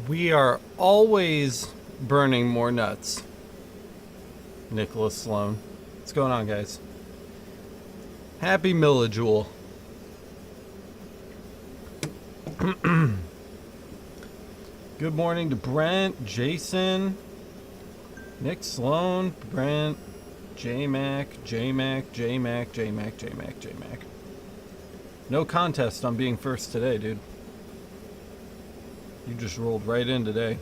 We are always burning more nuts. Nicholas Sloan. What's going on, guys? Happy Millijule. Good morning to Brent, Jason, Nick Sloan, Brent, J-Mac, J-Mac, J-Mac, J-Mac, J-Mac, J-Mac. No contest on being first today, dude. You just rolled right in today.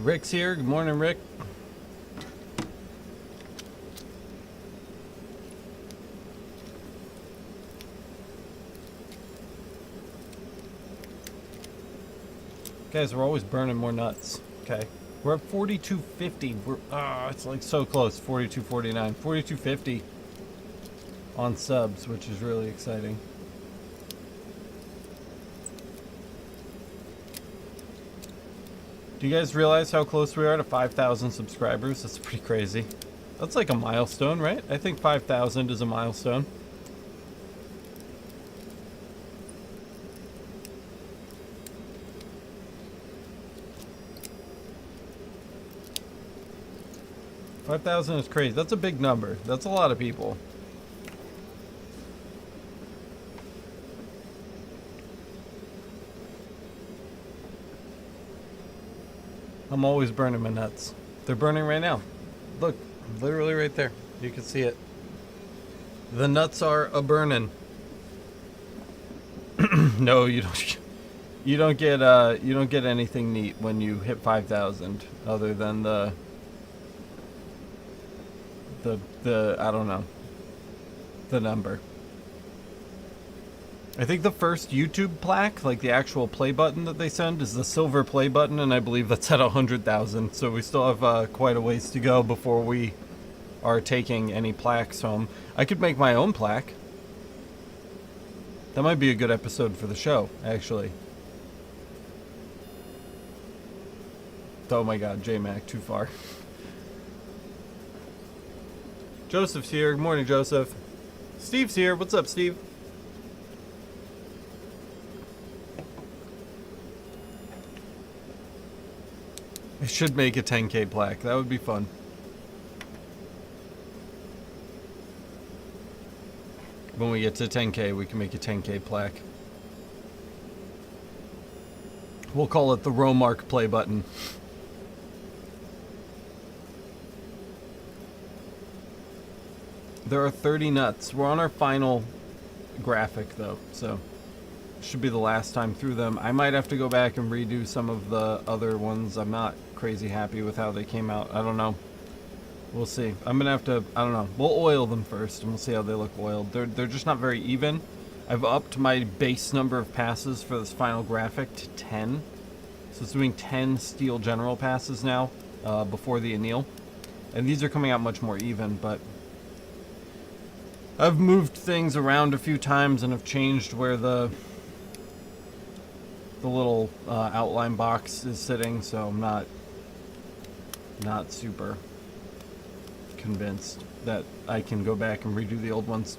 Rick's here. Good morning, Rick. Guys, we're always burning more nuts. Okay. We're at 4250. It's like so close. 4249. 4250 on subs, which is really exciting. Do you guys realize how close we are to 5,000 subscribers? That's pretty crazy. That's like a milestone, right? I think 5,000 is a milestone. $5,000 is crazy. That's a big number. That's a lot of people. I'm always burning my nuts. They're burning right now. Look, literally right there. You can see it. The nuts are a burning. No, you don't. You don't get anything neat when you hit 5,000, other than the I don't know, the number. I think the first YouTube plaque, like the actual play button that they send, is the silver play button, and I believe that's at 100,000. So we still have quite a ways to go before we are taking any plaques home. I could make my own plaque. That might be a good episode for the show, actually. Oh my god, J-Mac, too far. Joseph's here. Good morning, Joseph. Steve's here. What's up, Steve? I should make a 10K plaque. That would be fun. When we get to 10K, we can make a 10K plaque. We'll call it the Romark play button. There are 30 nuts. We're on our final graphic, though, so should be the last time through them. I might have to go back and redo some of the other ones. I'm not crazy happy with how they came out. I don't know. We'll see. I'm gonna have to, I don't know. We'll oil them first, and we'll see how they look oiled. They're just not very even. I've upped my base number of passes for this final graphic to 10. So it's doing 10 Steel General passes now, before the anneal. And these are coming out much more even, but I've moved things around a few times and have changed where the little outline box is sitting, so I'm not super convinced that I can go back and redo the old ones.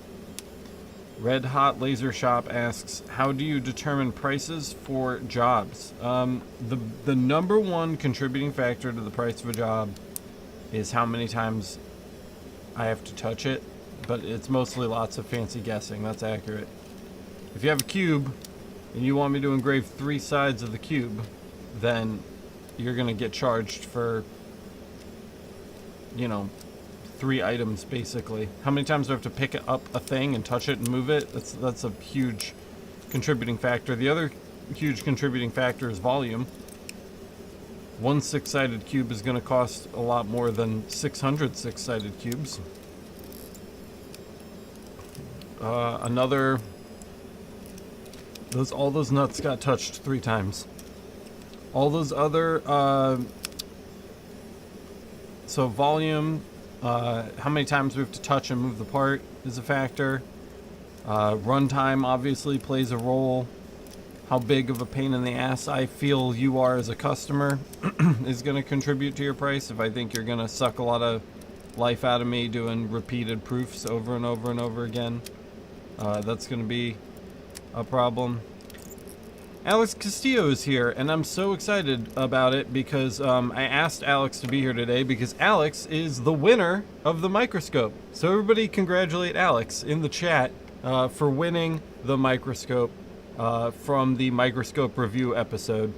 Red Hot Laser Shop asks, how do you determine prices for jobs? The number one contributing factor to the price of a job is how many times I have to touch it, but it's mostly lots of fancy guessing. That's accurate. If you have a cube and you want me to engrave 3 sides of the cube, then you're gonna get charged for, you know, 3 items basically. How many times do I have to pick up a thing and touch it and move it? That's a huge contributing factor. The other huge contributing factor is volume. One 6-sided cube is gonna cost a lot more than 600 6-sided cubes. All those nuts got touched 3 times. All those other, so volume, how many times we have to touch and move the part is a factor. Runtime obviously plays a role. How big of a pain in the ass I feel you are as a customer is going to contribute to your price. If I think you're going to suck a lot of life out of me doing repeated proofs over and over and over again, that's going to be a problem. Alex Castillo is here, and I'm so excited about it because I asked Alex to be here today because Alex is the winner of the microscope. So everybody congratulate Alex in the chat for winning the microscope from the microscope review episode.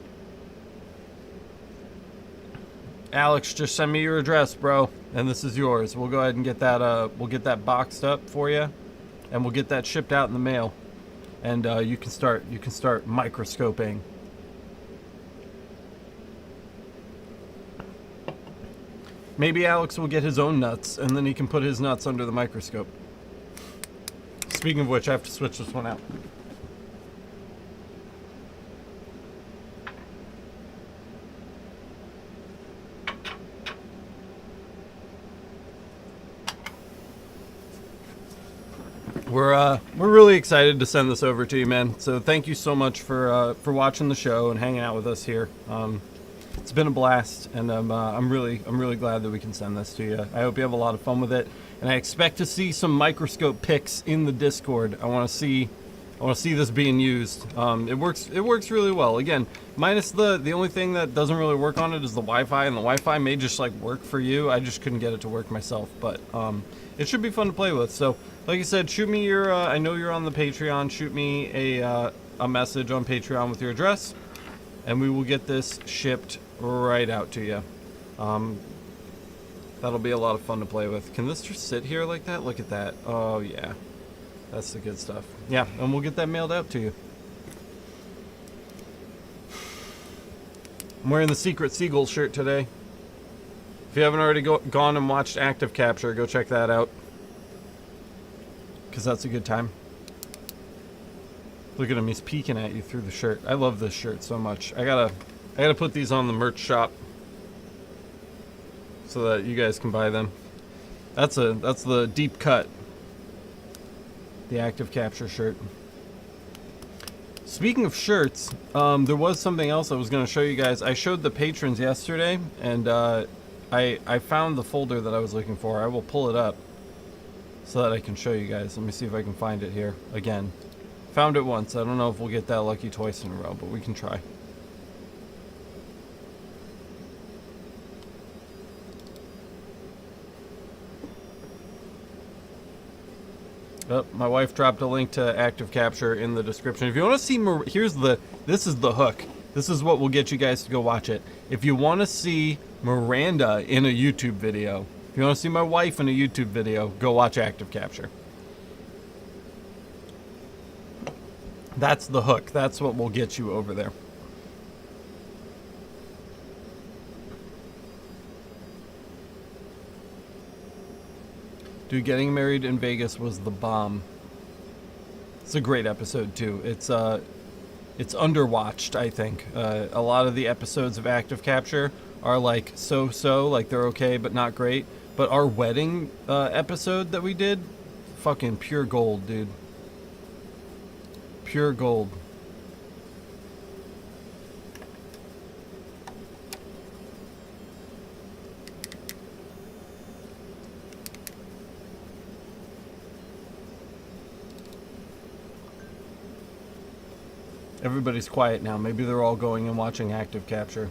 Alex, just send me your address, bro, and this is yours. We'll go ahead and get that. We'll get that boxed up for you, and we'll get that shipped out in the mail. And you can start microscoping. Maybe Alex will get his own nuts, and then he can put his nuts under the microscope. Speaking of which, I have to switch this one out. We're really excited to send this over to you, man. So thank you so much for watching the show and hanging out with us here. It's been a blast, and I'm really glad that we can send this to you. I hope you have a lot of fun with it, and I expect to see some microscope pics in the Discord. I want to see this being used. It works really well. Again, minus the only thing that doesn't really work on it is the Wi-Fi, and the Wi-Fi may just like work for you. I just couldn't get it to work myself, but it should be fun to play with. So, like I said, shoot me your. I know you're on the Patreon. Shoot me a message on Patreon with your address, and we will get this shipped right out to you. That'll be a lot of fun to play with. Can this just sit here like that? Look at that. Oh yeah, that's the good stuff. Yeah, and we'll get that mailed out to you. I'm wearing the Secret Seagull shirt today. If you haven't already gone and watched Active Capture, go check that out, because that's a good time. Look at him, he's peeking at you through the shirt. I love this shirt so much. I gotta put these on the merch shop so that you guys can buy them. That's the deep cut, the Active Capture shirt. Speaking of shirts, there was something else I was going to show you guys. I showed the patrons yesterday, and I found the folder that I was looking for. I will pull it up so that I can show you guys. Let me see if I can find it here again. Found it once. I don't know if we'll get that lucky twice in a row, but we can try. Oh, my wife dropped a link to Active Capture in the description. If you want to see more, this is the hook. This is what will get you guys to go watch it. If you want to see Miranda in a YouTube video, if you want to see my wife in a YouTube video, go watch Active Capture. That's the hook. That's what will get you over there. Dude, getting married in Vegas was the bomb. It's a great episode too. It's underwatched, I think. A lot of the episodes of Active Capture are like so, like they're okay but not great. But our wedding episode that we did, fucking pure gold, dude. Pure gold. Everybody's quiet now. Maybe they're all going and watching Active Capture.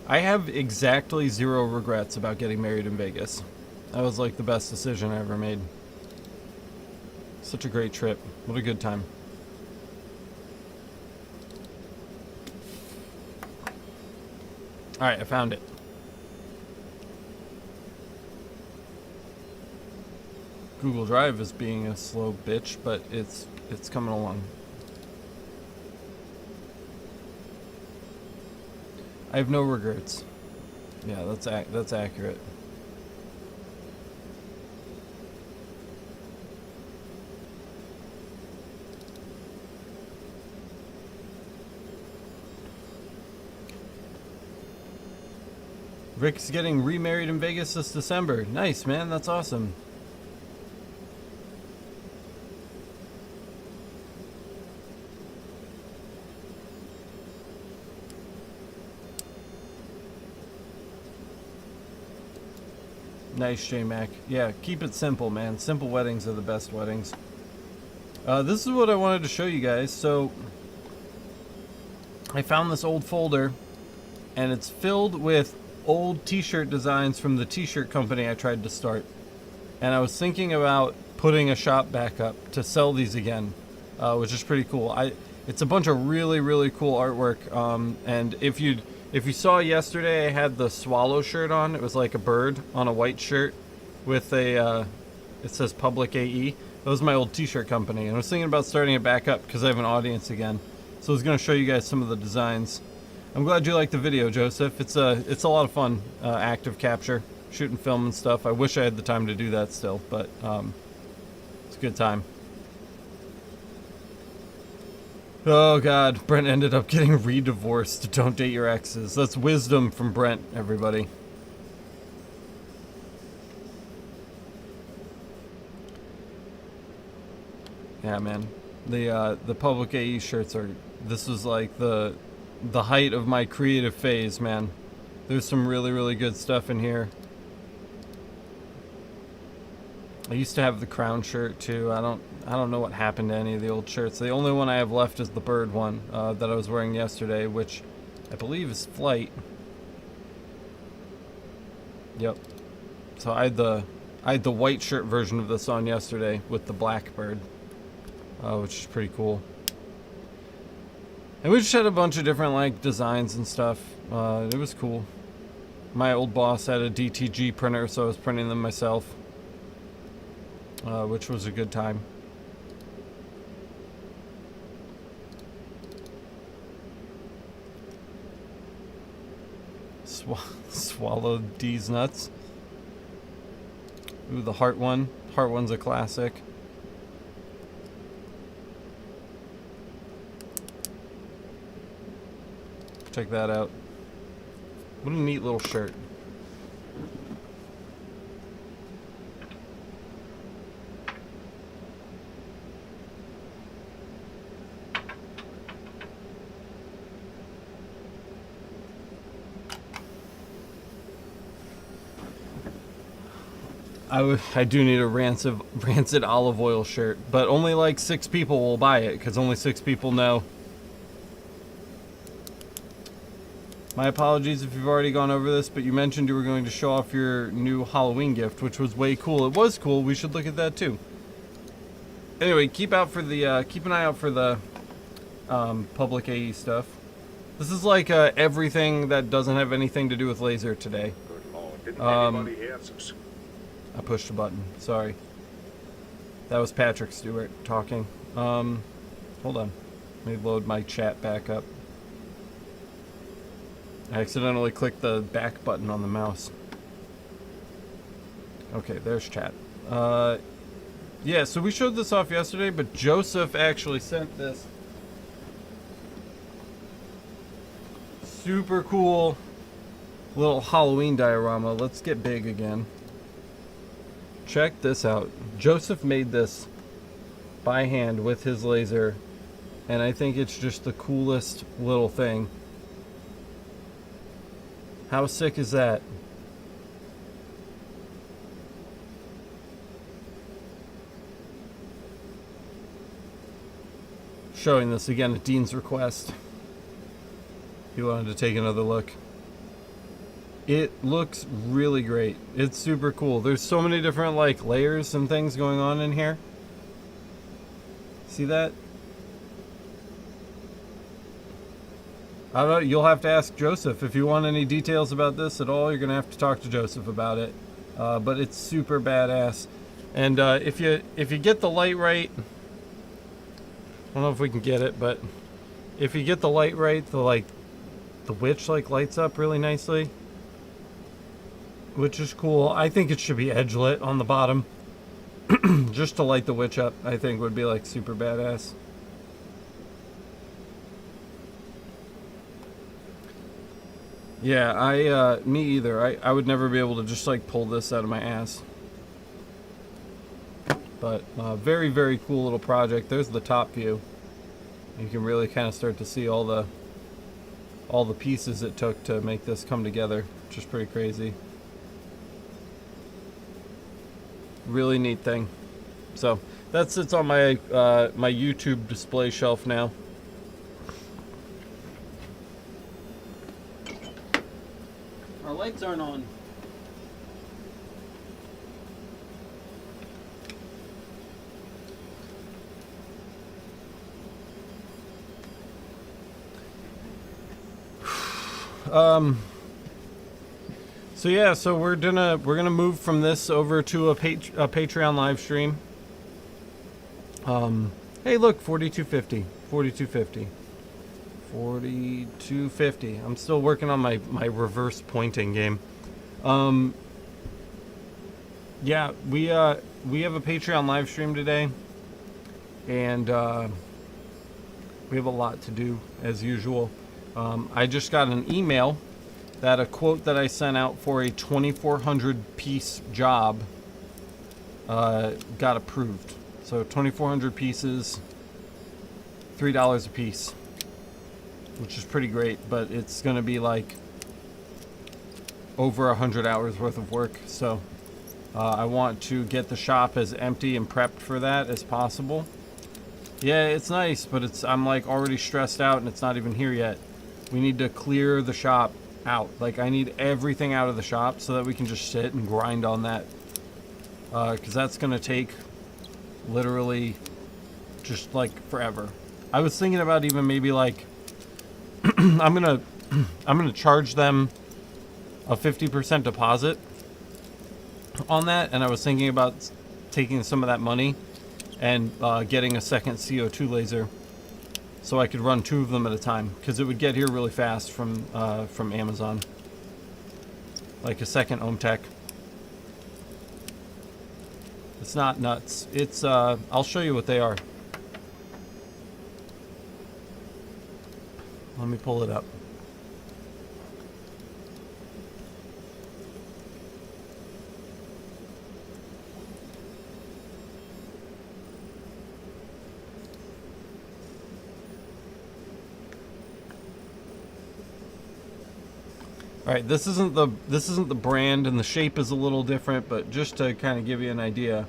I have exactly 0 regrets about getting married in Vegas. That was like the best decision I ever made. Such a great trip. What a good time. Alright, I found it. Google Drive is being a slow bitch, but it's coming along. I have no regrets. Yeah, that's accurate. Rick's getting remarried in Vegas this December. Nice, man. That's awesome. Nice, J-Mac. Yeah, keep it simple, man. Simple weddings are the best weddings. This is what I wanted to show you guys. So, I found this old folder, and it's filled with old t-shirt designs from the t-shirt company I tried to start. And I was thinking about putting a shop back up to sell these again, which is pretty cool. It's a bunch of really, really cool artwork. And if you saw yesterday, I had the swallow shirt on. It was like a bird on a white shirt with a, it says Public AE. That was my old t-shirt company. And I was thinking about starting it back up because I have an audience again. So I was going to show you guys some of the designs. I'm glad you liked the video, Joseph. It's a lot of fun, active capture, shooting film and stuff. I wish I had the time to do that still, but it's a good time. Oh God, Brent ended up getting re-divorced. Don't date your exes. That's wisdom from Brent, everybody. Yeah, man. The Public AE shirts are. This was like the height of my creative phase, man. There's some really, really good stuff in here. I used to have the Crown shirt too. I don't know what happened to any of the old shirts. The only one I have left is the bird one that I was wearing yesterday, which I believe is Flight. Yep. So I had the white shirt version of this on yesterday with the black bird, which is pretty cool. And we just had a bunch of different like designs and stuff. It was cool. My old boss had a DTG printer, so I was printing them myself, which was a good time. Swallowed D's nuts. Ooh, the heart one. Heart one's a classic. Check that out. What a neat little shirt. I do need a rancid olive oil shirt, but only like 6 people will buy it because only 6 people know. My apologies if you've already gone over this, but you mentioned you were going to show off your new Halloween gift, which was way cool. It was cool. We should look at that too. Anyway, keep an eye out for the Public AE stuff. This is like everything that doesn't have anything to do with laser today. Good Lord, didn't anybody hear some... I pushed a button. Sorry. That was Patrick Stewart talking. Hold on. Let me load my chat back up. I accidentally clicked the back button on the mouse. Okay, there's chat. Yeah, so we showed this off yesterday, but Joseph actually sent this super cool little Halloween diorama. Let's get big again. Check this out. Joseph made this by hand with his laser, and I think it's just the coolest little thing. How sick is that? Showing this again at Dean's request. He wanted to take another look. It looks really great. It's super cool. There's so many different like layers and things going on in here. See that? I don't know. You'll have to ask Joseph. If you want any details about this at all, you're going to have to talk to Joseph about it. But it's super badass. And if you get the light right, I don't know if we can get it, but if you get the light right, the witch like lights up really nicely, which is cool. I think it should be edge lit on the bottom, just to light the witch up. I think would be like super badass. Yeah, me either. I would never be able to just like pull this out of my ass. But very, very cool little project. There's the top view. You can really kind of start to see all the pieces it took to make this come together, which is pretty crazy. Really neat thing. So that sits on my my YouTube display shelf now. lights aren't on. So yeah, so we're gonna move from this over to a Patreon live stream. Hey, look, 4250, 4250, 4250. I'm still working on my reverse pointing game. Yeah, we have a Patreon live stream today, and we have a lot to do as usual. I just got an email that a quote that I sent out for a 2,400 piece job got approved. So 2,400 pieces, $3 a piece, which is pretty great, but it's going to be like over 100 hours worth of work. So I want to get the shop as empty and prepped for that as possible. Yeah, it's nice, but I'm like already stressed out and it's not even here yet. We need to clear the shop out. Like, I need everything out of the shop so that we can just sit and grind on that. Because that's going to take literally just like forever. I was thinking about even maybe like I'm gonna charge them a 50% deposit on that, and I was thinking about taking some of that money and getting a second CO2 laser so I could run 2 of them at a time, because it would get here really fast from Amazon, like a second OhmTech. It's not nuts. It's I'll show you what they are. Let me pull it up. All right, this isn't the brand, and the shape is a little different, but just to kind of give you an idea,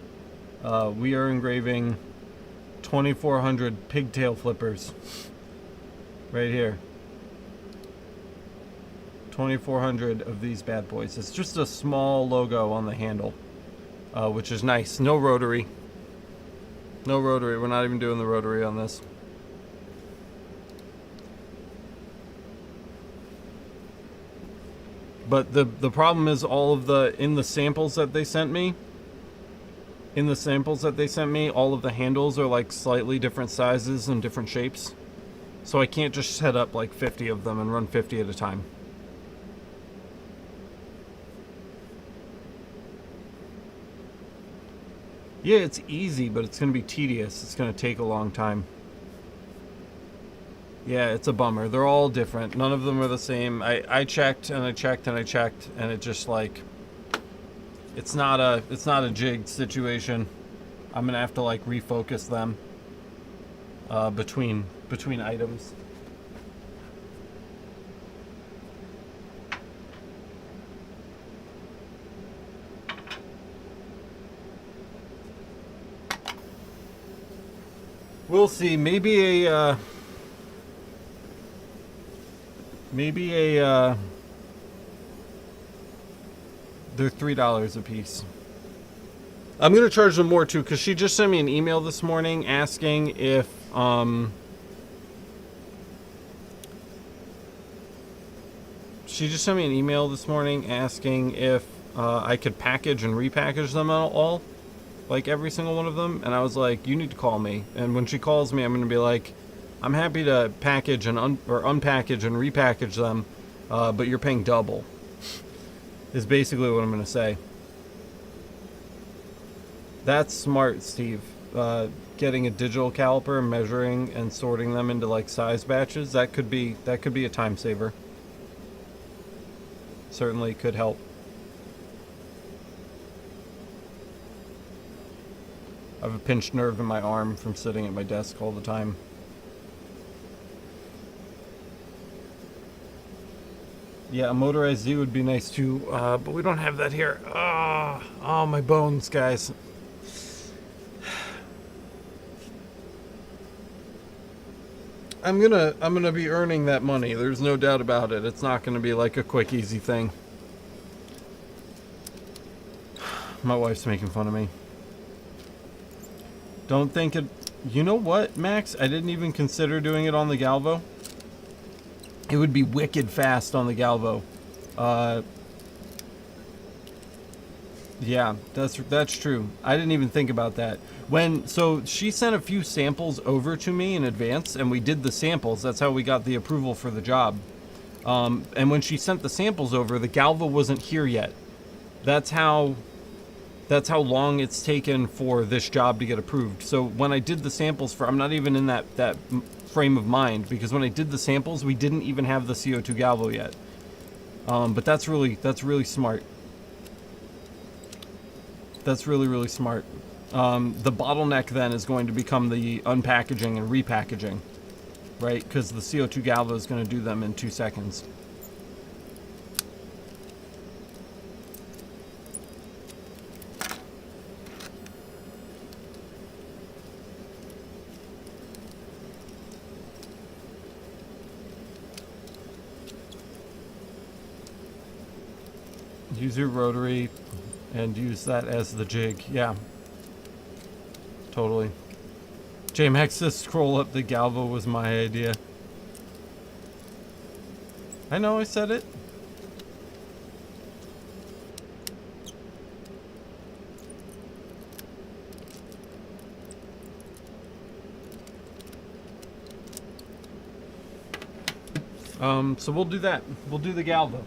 we are engraving 2,400 pigtail flippers right here. 2,400 of these bad boys. It's just a small logo on the handle, which is nice. No rotary. No rotary. We're not even doing the rotary on this. But the problem is all of in the samples that they sent me, all of the handles are like slightly different sizes and different shapes. So I can't just set up like 50 of them and run 50 at a time. Yeah, it's easy, but it's going to be tedious. It's going to take a long time. Yeah, it's a bummer. They're all different. None of them are the same. I checked and I checked and I checked, and it just like it's not a jigged situation. I'm gonna have to like refocus them between items. We'll see. Maybe a they're $3 a piece. I'm gonna charge them more too, because she just sent me an email this morning asking if I could package and repackage them all, like every single one of them, and I was like, you need to call me. And when she calls me, I'm gonna be like, I'm happy to package and unpackage and repackage them, but you're paying double, is basically what I'm going to say. That's smart, Steve. Getting a digital caliper, measuring and sorting them into like size batches, that could be a time saver. Certainly could help. I have a pinched nerve in my arm from sitting at my desk all the time. Yeah, a motorized Z would be nice too, but we don't have that here. Oh, my bones, guys. I'm gonna be earning that money. There's no doubt about it. It's not gonna be like a quick, easy thing. My wife's making fun of me. Don't think it... You know what, Max? I didn't even consider doing it on the Galvo. It would be wicked fast on the Galvo. Yeah, that's true. I didn't even think about that. So she sent a few samples over to me in advance, and we did the samples. That's how we got the approval for the job. And when she sent the samples over, the Galvo wasn't here yet. That's how long it's taken for this job to get approved. So when I did the samples I'm not even in that frame of mind, because when I did the samples, we didn't even have the CO2 Galvo yet. But that's really smart. That's really, really smart. The bottleneck then is going to become the unpackaging and repackaging, right? Because the CO2 Galvo is going to do them in 2 seconds. Use your rotary and use that as the jig. Yeah. Totally. JMax says scroll up the Galvo was my idea. I know, I said it. So we'll do that. We'll do the Galvo.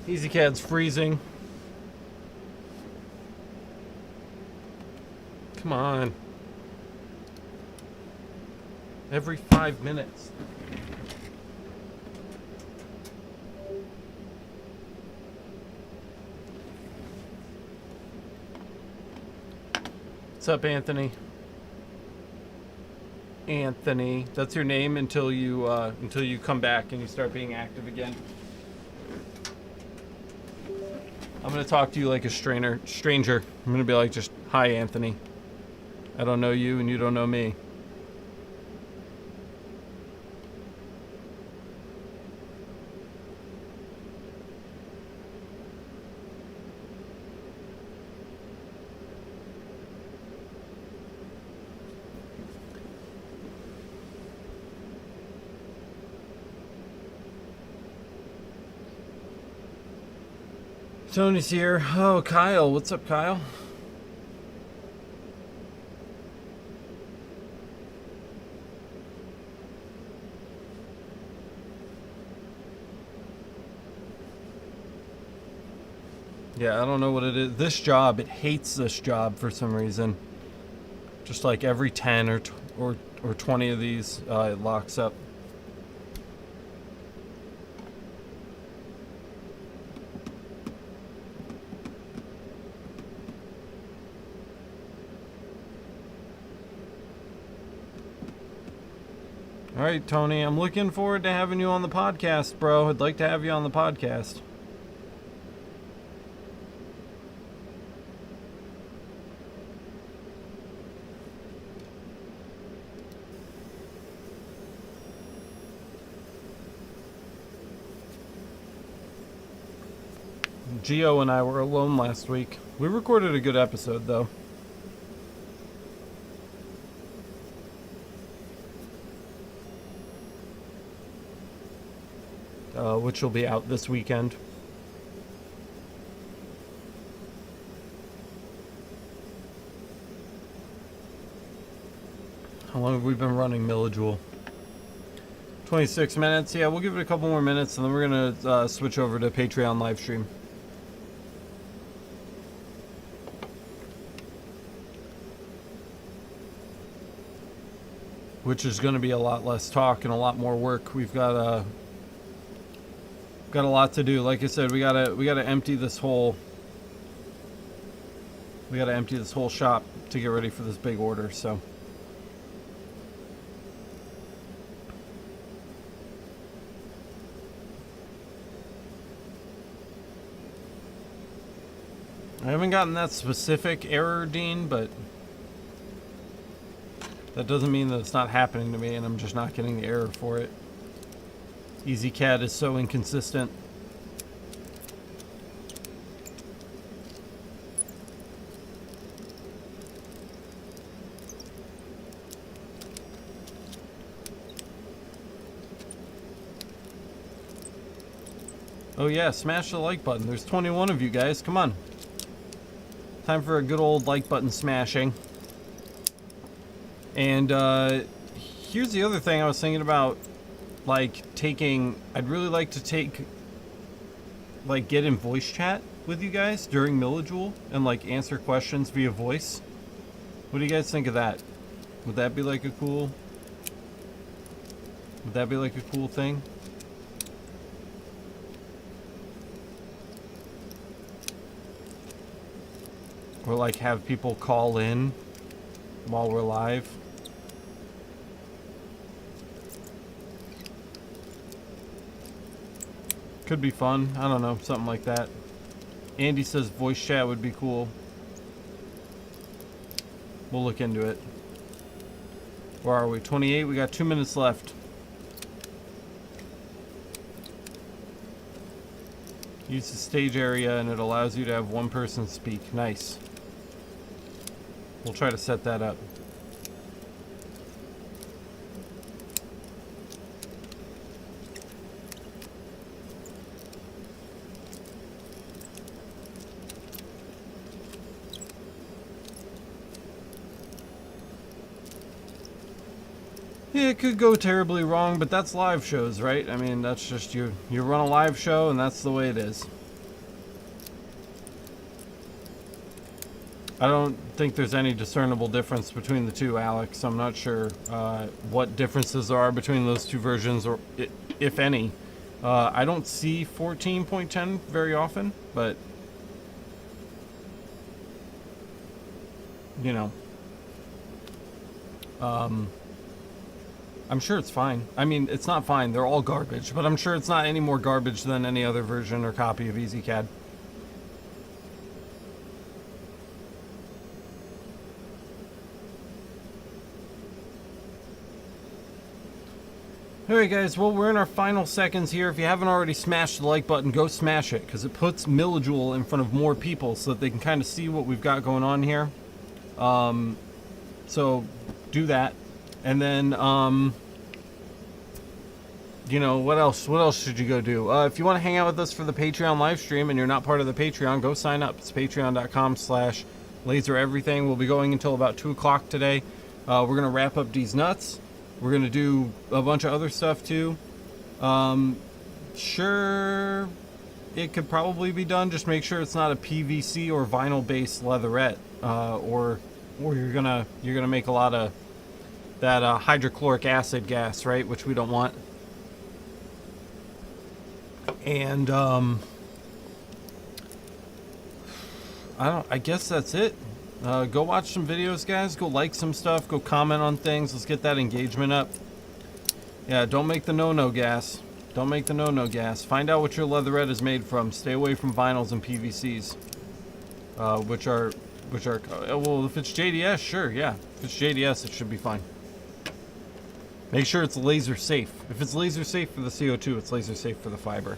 EasyCAD's freezing. Come on. Every 5 minutes. What's up, Anthony? Anthony, that's your name until you come back and you start being active again. I'm gonna talk to you like a stranger. I'm gonna be like, just, hi, Anthony. I don't know you and you don't know me. Tony's here. Oh, Kyle. What's up, Kyle? Yeah, I don't know what it is. This job, it hates this job for some reason. Just like every 10 or 20 of these, it locks up. All right, Tony, I'm looking forward to having you on the podcast, bro. I'd like to have you on the podcast. Gio and I were alone last week. We recorded a good episode, though. Which will be out this weekend. How long have we been running Millijoule? 26 minutes. Yeah, we'll give it a couple more minutes, and then we're going to switch over to Patreon live stream. Which is going to be a lot less talk and a lot more work. We've got a lot to do. Like I said, we gotta empty this whole shop to get ready for this big order. So I haven't gotten that specific error, Dean, but that doesn't mean that it's not happening to me and I'm just not getting the error for it. EasyCAD is so inconsistent. Oh yeah, smash the like button. There's 21 of you guys. Come on. Time for a good old like button smashing. And here's the other thing I was thinking about, like I'd really like to get in voice chat with you guys during Millijule and like answer questions via voice. What do you guys think of that? Would that be like a cool thing? Or like have people call in while we're live. Could be fun. I don't know, something like that. Andy says voice chat would be cool. We'll look into it. Where are we? 28? We got 2 minutes left. Use the stage area and it allows you to have one person speak. Nice. We'll try to set that up. Yeah, it could go terribly wrong, but that's live shows, right? I mean, that's just you run a live show and that's the way it is. I don't think there's any discernible difference between the two, Alex. I'm not sure what differences there are between those two versions, or if any. I don't see 14.10 very often, but you know, I'm sure it's fine. I mean, it's not fine. They're all garbage, but I'm sure it's not any more garbage than any other version or copy of EasyCAD. Alright guys, well we're in our final seconds here. If you haven't already smashed the like button, go smash it, because it puts Millijule in front of more people so that they can kind of see what we've got going on here. So do that. And then, you know, what else should you go do? If you want to hang out with us for the Patreon live stream and you're not part of the Patreon, go sign up. It's patreon.com/lasereverything. We'll be going until about 2 o'clock today. We're going to wrap up D's Nuts. We're going to do a bunch of other stuff too. Sure, it could probably be done. Just make sure it's not a PVC or vinyl based leatherette, or you're gonna make a lot of that hydrochloric acid gas, right? Which we don't want. And I guess that's it. Go watch some videos, guys. Go like some stuff. Go comment on things. Let's get that engagement up. Yeah, don't make the no-no gas. Don't make the no-no gas. Find out what your leatherette is made from. Stay away from vinyls and PVCs, which are well, if it's JDS, sure, yeah. If it's JDS, it should be fine. Make sure it's laser safe. If it's laser safe for the CO2, it's laser safe for the fiber.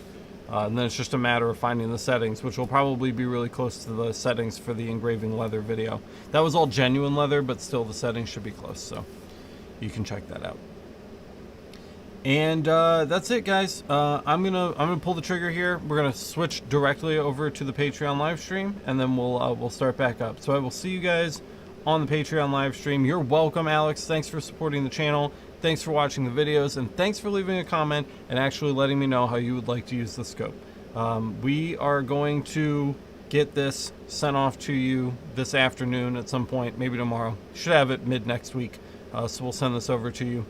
And then it's just a matter of finding the settings, which will probably be really close to the settings for the engraving leather video. That was all genuine leather, but still the settings should be close, so you can check that out. And that's it, guys. I'm gonna pull the trigger here. We're gonna switch directly over to the Patreon live stream, and then we'll start back up. So I will see you guys on the Patreon live stream. You're welcome, Alex. Thanks for supporting the channel. Thanks for watching the videos, and thanks for leaving a comment and actually letting me know how you would like to use the scope. We are going to get this sent off to you this afternoon at some point, maybe tomorrow. Should have it mid next week, so we'll send this over to you.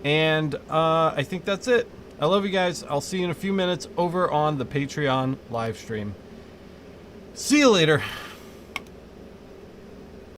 And I think that's it. I love you guys. I'll see you in a few minutes over on the Patreon live stream. See you later.